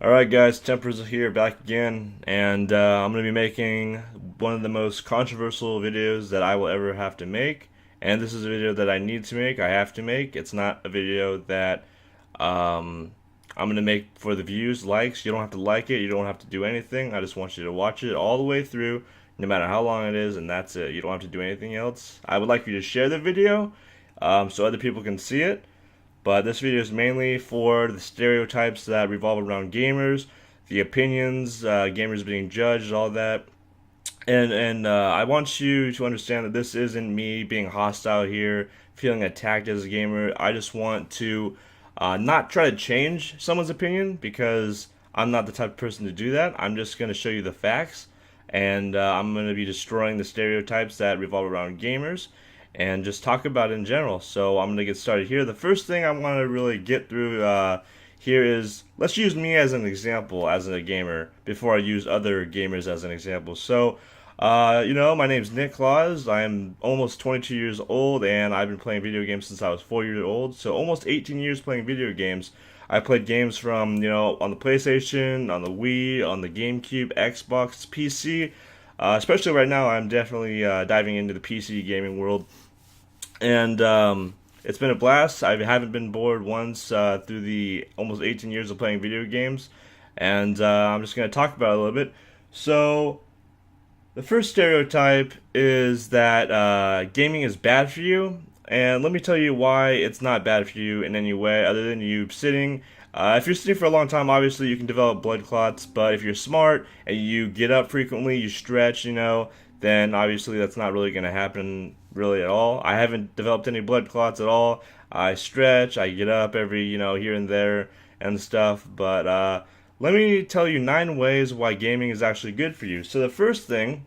Alright guys, Tempers here back again, and I'm going to be making one of the most controversial videos that I will ever have to make. And this is a video that I need to make, I have to make. It's not a video that I'm going to make for the views, likes. You don't have to like it, you don't have to do anything. I just want you to watch it all the way through, no matter how long it is, and that's it. You don't have to do anything else. I would like you to share the video so other people can see it. But this video is mainly for the stereotypes that revolve around gamers, the opinions, gamers being judged, all that. And I want you to understand that this isn't me being hostile here, feeling attacked as a gamer. I just want to not try to change someone's opinion because I'm not the type of person to do that. I'm just going to show you the facts, and I'm going to be destroying the stereotypes that revolve around gamers and just talk about it in general. So I'm going to get started here. The first thing I want to really get through here is, let's use me as an example as a gamer before I use other gamers as an example. So, my name's Nick Claus. I'm almost 22 years old, and I've been playing video games since I was 4 years old. So almost 18 years playing video games. I played games from, on the PlayStation, on the Wii, on the GameCube, Xbox, PC. Especially right now, I'm definitely diving into the PC gaming world. And it's been a blast. I haven't been bored once through the almost 18 years of playing video games. And I'm just going to talk about it a little bit. So, the first stereotype is that gaming is bad for you. And let me tell you why it's not bad for you in any way other than you sitting. If you're sitting for a long time, obviously you can develop blood clots. But if you're smart and you get up frequently, you stretch, then obviously that's not really going to happen really at all. I haven't developed any blood clots at all. I stretch, I get up every, here and there and stuff. But let me tell you 9 ways why gaming is actually good for you. So the first thing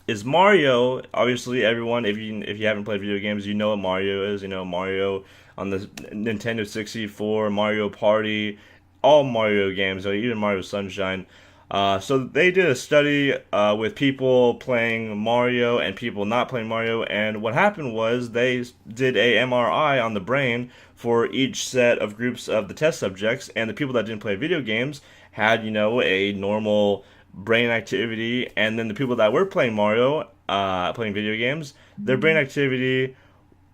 is Mario. Obviously, everyone, if you haven't played video games, you know what Mario is. Mario on the Nintendo 64, Mario Party, all Mario games, or even Mario Sunshine. So they did a study with people playing Mario and people not playing Mario, and what happened was they did a MRI on the brain for each set of groups of the test subjects, and the people that didn't play video games had, a normal brain activity, and then the people that were playing Mario, playing video games, their brain activity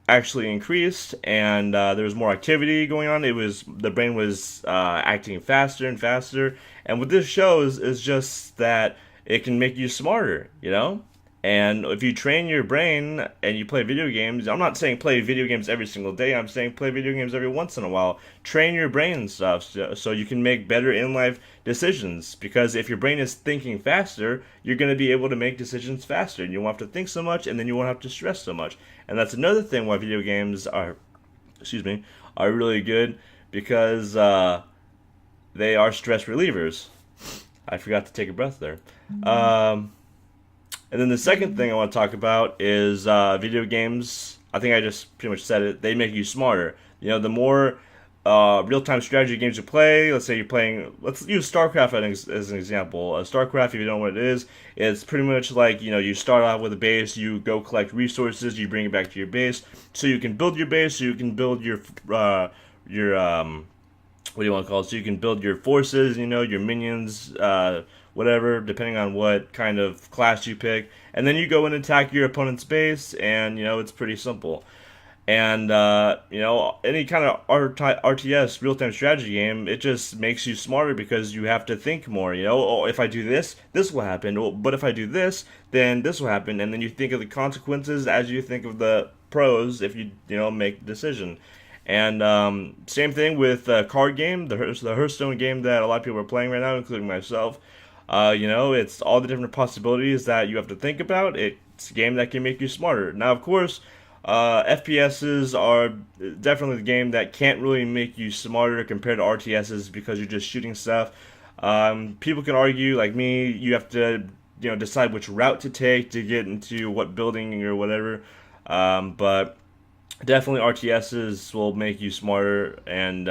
actually increased, and there was more activity going on. The brain was acting faster and faster, and what this shows is just that it can make you smarter, And if you train your brain and you play video games, I'm not saying play video games every single day. I'm saying play video games every once in a while. Train your brain and stuff so you can make better in life decisions. Because if your brain is thinking faster, you're going to be able to make decisions faster, and you won't have to think so much, and then you won't have to stress so much. And that's another thing why video games are really good, because they are stress relievers. I forgot to take a breath there. And then the second thing I want to talk about is video games. I think I just pretty much said it. They make you smarter. The more real-time strategy games you play, let's say you're playing, let's use StarCraft as an example. StarCraft, if you don't know what it is, it's pretty much like, you start out with a base, you go collect resources, you bring it back to your base, so you can build your base, so you can build your what do you want to call it? So you can build your forces, your minions, whatever, depending on what kind of class you pick. And then you go and attack your opponent's base, and, it's pretty simple. And, any kind of RTS, real-time strategy game, it just makes you smarter because you have to think more, Oh, if I do this, this will happen. Oh, but if I do this, then this will happen. And then you think of the consequences as you think of the pros if you, make the decision. And same thing with the card game, the Hearthstone game that a lot of people are playing right now, including myself. It's all the different possibilities that you have to think about. It's a game that can make you smarter. Now, of course, FPSs are definitely the game that can't really make you smarter compared to RTSs because you're just shooting stuff. People can argue, like me, you have to, decide which route to take to get into what building or whatever. But definitely RTSs will make you smarter, and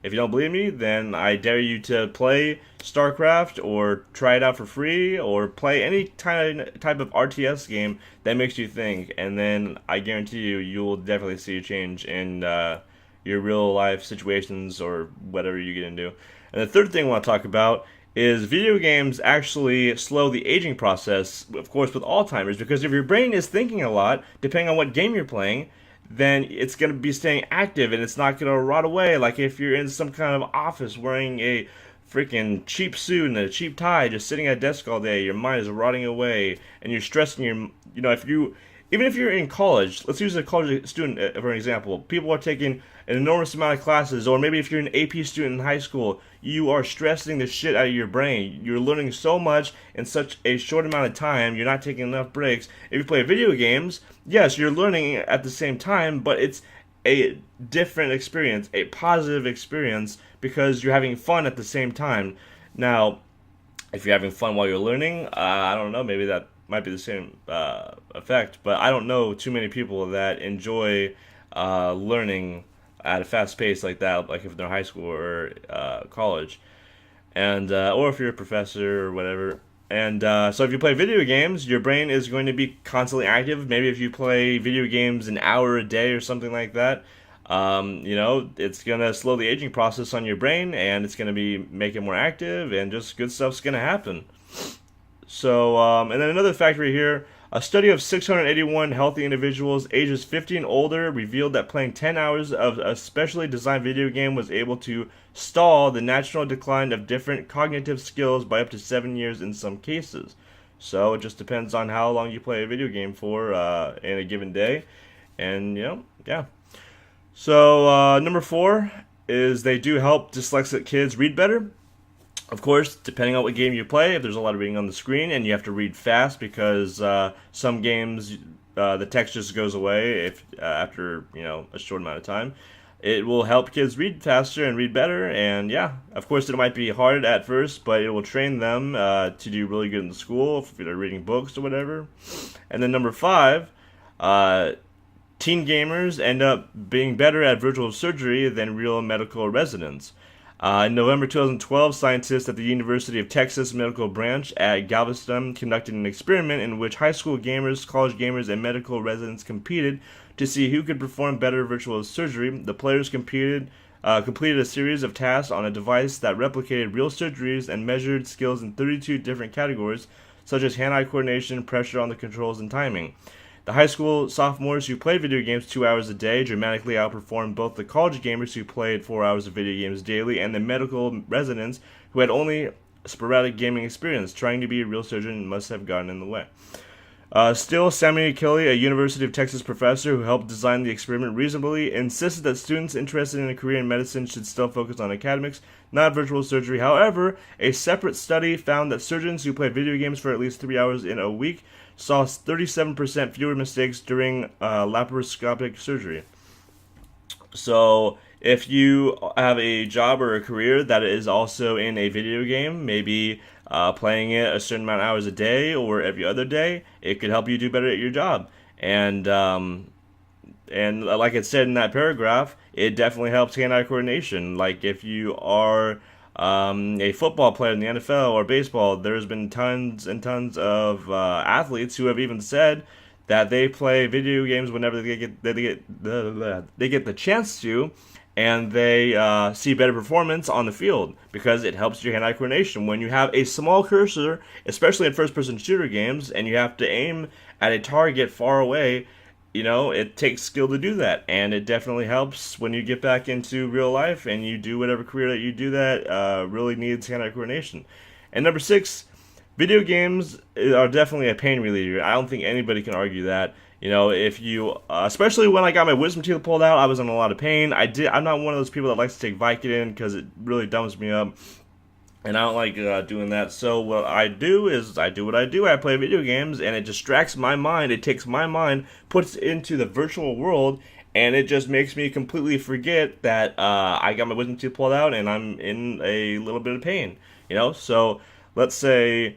if you don't believe me, then I dare you to play StarCraft or try it out for free or play any type of RTS game that makes you think, and then I guarantee you will definitely see a change in your real life situations or whatever you get into. And the third thing I want to talk about is video games actually slow the aging process, of course, with Alzheimer's, because if your brain is thinking a lot, depending on what game you're playing, then it's going to be staying active and it's not going to rot away. Like if you're in some kind of office wearing a freaking cheap suit and a cheap tie, just sitting at a desk all day, your mind is rotting away and you're stressing if you, even if you're in college, let's use a college student for an example. People are taking an enormous amount of classes, or maybe if you're an AP student in high school, you are stressing the shit out of your brain. You're learning so much in such a short amount of time, you're not taking enough breaks. If you play video games, yes, you're learning at the same time, but it's a different experience, a positive experience, because you're having fun at the same time. Now, if you're having fun while you're learning, I don't know, maybe that might be the same effect, but I don't know too many people that enjoy learning at a fast pace like that, like if they're in high school or college, and or if you're a professor or whatever. And so if you play video games, your brain is going to be constantly active. Maybe if you play video games an hour a day or something like that, it's going to slow the aging process on your brain, and it's going to be make it more active, and just good stuff's going to happen. So, and then another factor here, a study of 681 healthy individuals ages 50 and older revealed that playing 10 hours of a specially designed video game was able to stall the natural decline of different cognitive skills by up to 7 years in some cases. So it just depends on how long you play a video game for in a given day. And, yeah. So, number 4 is they do help dyslexic kids read better. Of course, depending on what game you play, if there's a lot of reading on the screen and you have to read fast because some games the text just goes away if after a short amount of time, it will help kids read faster and read better. And yeah, of course, it might be hard at first, but it will train them to do really good in the school if they're reading books or whatever. And then number 5, teen gamers end up being better at virtual surgery than real medical residents. In November 2012, scientists at the University of Texas Medical Branch at Galveston conducted an experiment in which high school gamers, college gamers, and medical residents competed to see who could perform better virtual surgery. The players completed a series of tasks on a device that replicated real surgeries and measured skills in 32 different categories, such as hand-eye coordination, pressure on the controls, and timing. The high school sophomores who played video games 2 hours a day dramatically outperformed both the college gamers who played 4 hours of video games daily and the medical residents who had only sporadic gaming experience. Trying to be a real surgeon must have gotten in the way. Still, Samuel Kelly, a University of Texas professor who helped design the experiment reasonably, insisted that students interested in a career in medicine should still focus on academics, not virtual surgery. However, a separate study found that surgeons who play video games for at least 3 hours in a week saw 37% fewer mistakes during laparoscopic surgery. So, if you have a job or a career that is also in a video game, maybe playing it a certain amount of hours a day or every other day, it could help you do better at your job. And like it said in that paragraph, it definitely helps hand-eye coordination. Like if you are a football player in the NFL or baseball, there's been tons and tons of athletes who have even said that they play video games whenever they get the chance to, and they see better performance on the field because it helps your hand-eye coordination. When you have a small cursor, especially in first-person shooter games, and you have to aim at a target far away, it takes skill to do that, and it definitely helps when you get back into real life and you do whatever career that you do that really needs hand-eye coordination. And number 6, video games are definitely a pain reliever. I don't think anybody can argue that. If you, especially when I got my wisdom teeth pulled out, I was in a lot of pain. I'm not one of those people that likes to take Vicodin because it really dumbs me up. And I don't like doing that. So what I do is I do what I do. I play video games, and it distracts my mind. It takes my mind, puts it into the virtual world, and it just makes me completely forget that I got my wisdom teeth pulled out, and I'm in a little bit of pain. So let's say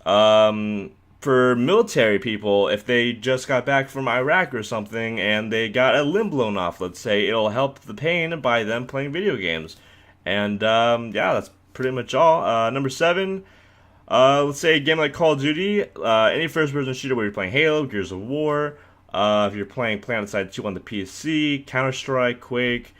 for military people, if they just got back from Iraq or something, and they got a limb blown off, let's say, it'll help the pain by them playing video games. And that's pretty much all. Number 7, let's say a game like Call of Duty, any first-person shooter where you're playing Halo, Gears of War, if you're playing PlanetSide 2 on the PC, Counter-Strike, Quake,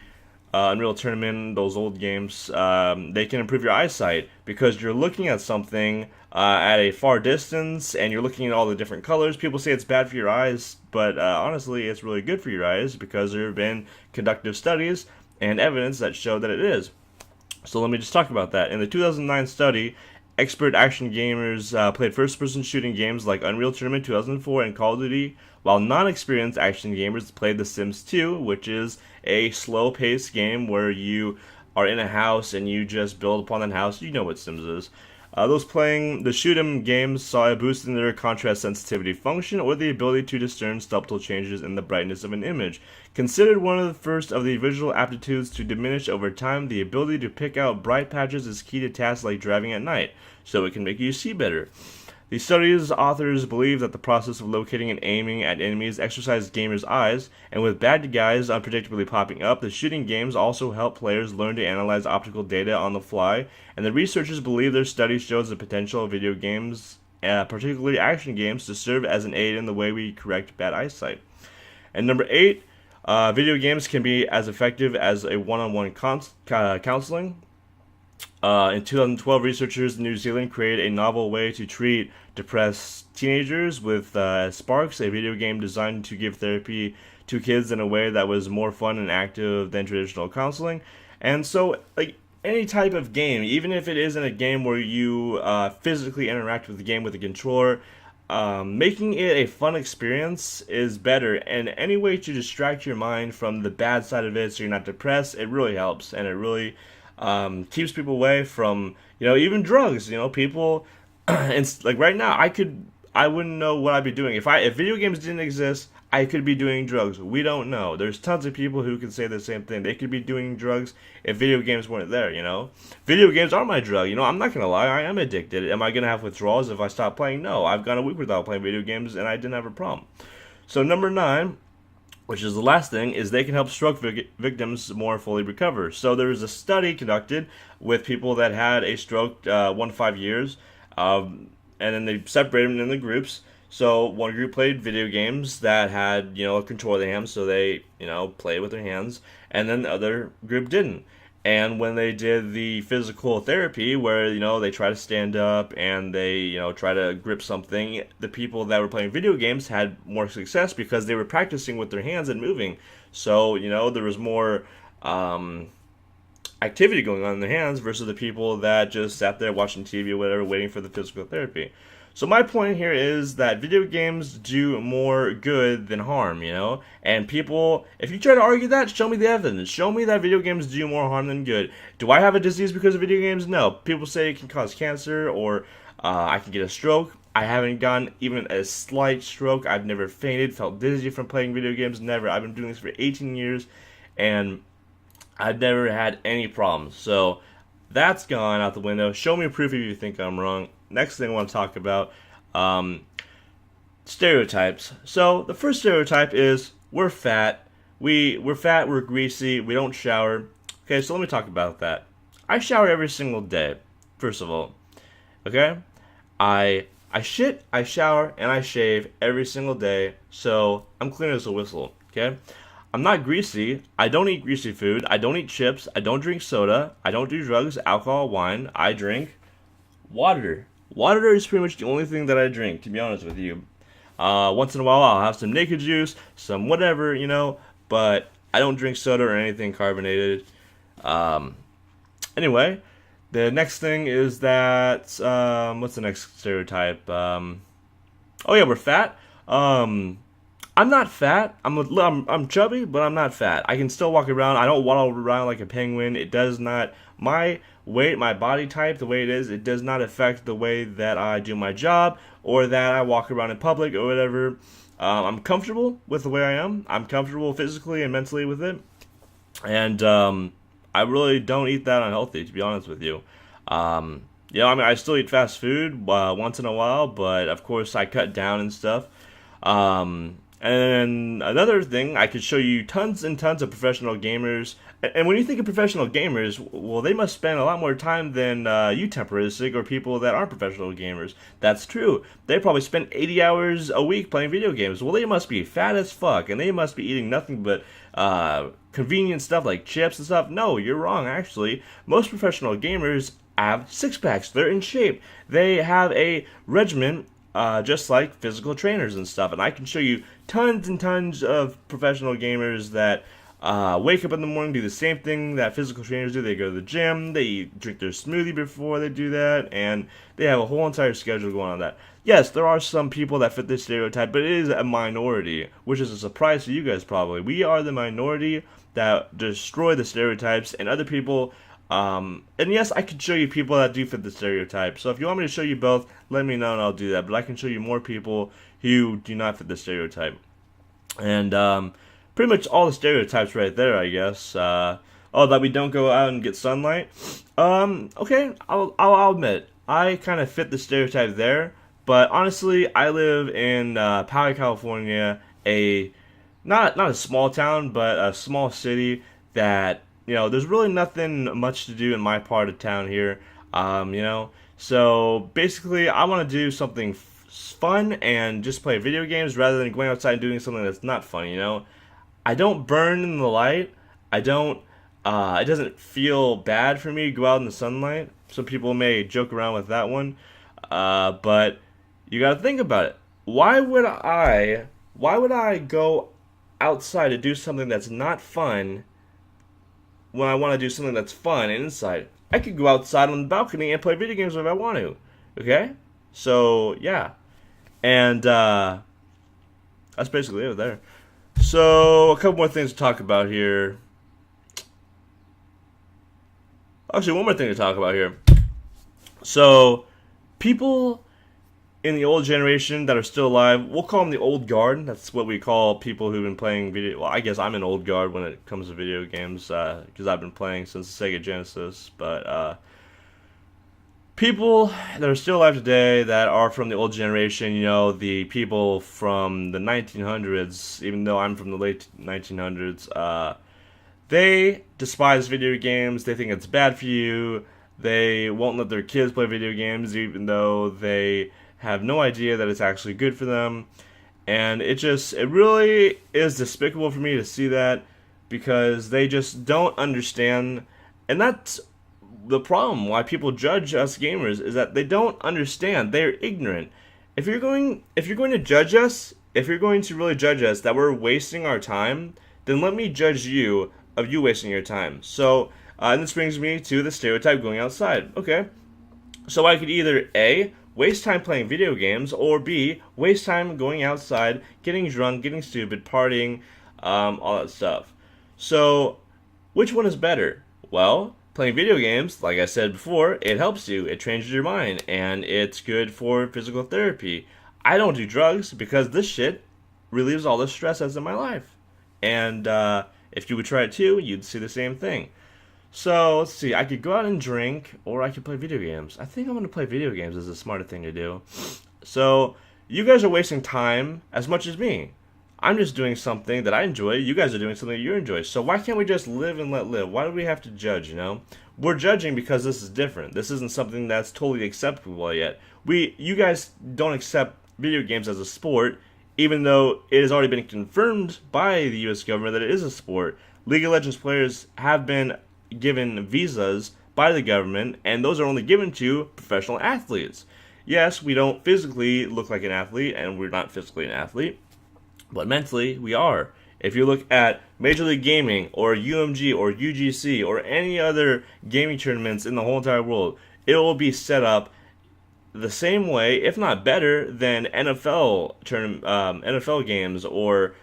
Unreal Tournament, those old games, they can improve your eyesight because you're looking at something at a far distance and you're looking at all the different colors. People say it's bad for your eyes, but honestly, it's really good for your eyes because there have been conductive studies and evidence that show that it is. So let me just talk about that. In the 2009 study, expert action gamers played first-person shooting games like Unreal Tournament 2004 and Call of Duty, while non-experienced action gamers played The Sims 2, which is a slow-paced game where you are in a house and you just build upon that house. You know what Sims is. Those playing the shoot 'em games saw a boost in their contrast sensitivity function or the ability to discern subtle changes in the brightness of an image. Considered one of the first of the visual aptitudes to diminish over time, the ability to pick out bright patches is key to tasks like driving at night, so it can make you see better. The study's authors believe that the process of locating and aiming at enemies exercised gamers' eyes, and with bad guys unpredictably popping up, the shooting games also help players learn to analyze optical data on the fly, and the researchers believe their study shows the potential of video games, particularly action games, to serve as an aid in the way we correct bad eyesight. And number 8, video games can be as effective as a one-on-one counseling. In 2012, researchers in New Zealand created a novel way to treat depressed teenagers with Sparks, a video game designed to give therapy to kids in a way that was more fun and active than traditional counseling. And so, like any type of game, even if it isn't a game where you physically interact with the game with a controller, making it a fun experience is better. And any way to distract your mind from the bad side of it so you're not depressed, it really helps. And it really keeps people away from, even drugs. People, it's like right now, I wouldn't know what I'd be doing if video games didn't exist. I could be doing drugs. We don't know. There's tons of people who can say the same thing. They could be doing drugs if video games weren't there. Video games are my drug. I'm not gonna lie. I am addicted. Am I gonna have withdrawals if I stop playing? No. I've gone a week without playing video games, and I didn't have a problem. So number 9, which is the last thing, is they can help stroke victims more fully recover. So there was a study conducted with people that had a stroke 1 to 5 years, and then they separated them into groups. So one group played video games that had, a control of the hands, so they, played with their hands, and then the other group didn't. And when they did the physical therapy, where, they try to stand up and they, try to grip something, the people that were playing video games had more success because they were practicing with their hands and moving. So, there was more activity going on in their hands versus the people that just sat there watching TV or whatever, waiting for the physical therapy. So my point here is that video games do more good than harm, And people, if you try to argue that, show me the evidence. Show me that video games do more harm than good. Do I have a disease because of video games? No. People say it can cause cancer or I can get a stroke. I haven't gotten even a slight stroke. I've never fainted, felt dizzy from playing video games. Never. I've been doing this for 18 years, and I've never had any problems. So that's gone out the window. Show me proof if you think I'm wrong. Next thing I want to talk about, stereotypes. So the first stereotype is we're fat. We're fat, we're greasy, we don't shower. Okay, so let me talk about that. I shower every single day, first of all. Okay? I shit, I shower, and I shave every single day, so I'm clean as a whistle. Okay? I'm not greasy. I don't eat greasy food. I don't eat chips. I don't drink soda. I don't do drugs, alcohol, wine. I drink water. Water is pretty much the only thing that I drink, to be honest with you. Once in a while, I'll have some naked juice, some whatever, but I don't drink soda or anything carbonated. Anyway, the next thing is that, what's the next stereotype? Oh yeah, we're fat. I'm not fat. I'm chubby, but I'm not fat. I can still walk around. I don't waddle around like a penguin. It does not. My weight, my body type, the way it does not affect the way that I do my job or that I walk around in public or whatever. I'm comfortable with the way I am. I'm comfortable physically and mentally with it. And I really don't eat that unhealthy, to be honest with you. I still eat fast food once in a while, but of course I cut down and stuff. And another thing, I could show you tons and tons of professional gamers. And when you think of professional gamers, well, they must spend a lot more time than you temporistic or people that aren't professional gamers. That's true. They probably spend 80 hours a week playing video games. Well, they must be fat as fuck, and they must be eating nothing but convenient stuff like chips and stuff. No, you're wrong, actually. Most professional gamers have six packs. They're in shape. They have a regimen, just like physical trainers and stuff. And I can show you tons and tons of professional gamers that wake up in the morning, do the same thing that physical trainers do. They go to the gym, they drink their smoothie before they do that, and they have a whole entire schedule going on that. Yes, there are some people that fit this stereotype, but it is a minority, which is a surprise to you guys probably. We are the minority that destroy the stereotypes, and other people, and yes, I can show you people that do fit the stereotype. So if you want me to show you both, let me know and I'll do that. But I can show you more people who do not fit the stereotype. And, pretty much all the stereotypes right there, I guess. Oh, that we don't go out and get sunlight. Okay, I'll admit, I kind of fit the stereotype there. But honestly, I live in Poway, California, not a small town, but a small city that, there's really nothing much to do in my part of town here. So basically, I want to do something fun and just play video games rather than going outside and doing something that's not fun. I don't burn in the light. I don't. It doesn't feel bad for me to go out in the sunlight. Some people may joke around with that one, but you got to think about it. Why would I go outside to do something that's not fun when I want to do something that's fun and inside? I could go outside on the balcony and play video games if I want to. Okay, so yeah, and that's basically it there. So, a couple more things to talk about here. Actually, one more thing to talk about here. So, people in the old generation that are still alive, we'll call them the old guard. That's what we call people who've been playing video. Well, I guess I'm an old guard when it comes to video games, because I've been playing since the Sega Genesis. But, people that are still alive today that are from the old generation, the people from the 1900s, even though I'm from the late 1900s, they despise video games. They think it's bad for you. They won't let their kids play video games, even though they have no idea that it's actually good for them. And it really is despicable for me to see that, because they just don't understand. And that's the problem why people judge us gamers, is that they don't understand. They're ignorant. If you're going to judge us, if you're going to really judge us that we're wasting our time, then let me judge you of you wasting your time. So, and this brings me to the stereotype going outside. Okay, so I could either A, waste time playing video games, or B, waste time going outside, getting drunk, getting stupid, partying, all that stuff. So, which one is better? Well, playing video games, like I said before, it helps you, it changes your mind, and it's good for physical therapy. I don't do drugs because this shit relieves all the stress that's in my life. And if you would try it too, you'd see the same thing. So, let's see, I could go out and drink, or I could play video games. I think I'm going to play video games as a smarter thing to do. So, you guys are wasting time as much as me. I'm just doing something that I enjoy. You guys are doing something you enjoy. So why can't we just live and let live? Why do we have to judge, We're judging because this is different. This isn't something that's totally acceptable yet. You guys don't accept video games as a sport, even though it has already been confirmed by the U.S. government that it is a sport. League of Legends players have been given visas by the government, and those are only given to professional athletes. Yes, we don't physically look like an athlete, and we're not physically an athlete, but mentally, we are. If you look at Major League Gaming, or UMG, or UGC, or any other gaming tournaments in the whole entire world, it will be set up the same way, if not better, than NFL games, or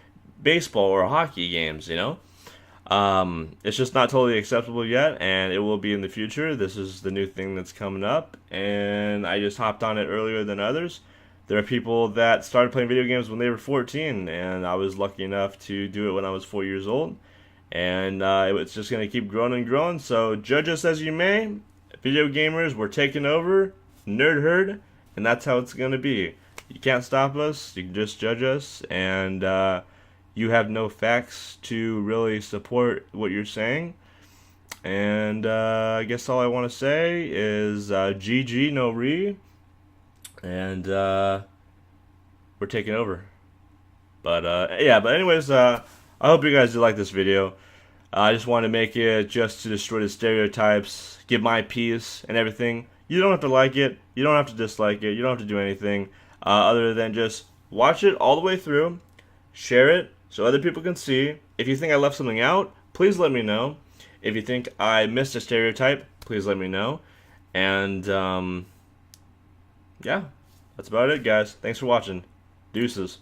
baseball, or hockey games, It's just not totally acceptable yet, and it will be in the future. This is the new thing that's coming up, and I just hopped on it earlier than others. There are people that started playing video games when they were 14, and I was lucky enough to do it when I was 4 years old. And it's just going to keep growing and growing, so judge us as you may. Video gamers, we're taking over, nerd herd, and that's how it's going to be. You can't stop us, you can just judge us, and you have no facts to really support what you're saying. And I guess all I want to say is GG, no re. And we're taking over. But anyways, I hope you guys did like this video. I just want to make it just to destroy the stereotypes, give my piece and everything. You don't have to like it. You don't have to dislike it. You don't have to do anything other than just watch it all the way through, share it so other people can see. If you think I left something out, please let me know. If you think I missed a stereotype, please let me know. And yeah, that's about it, guys. Thanks for watching. Deuces.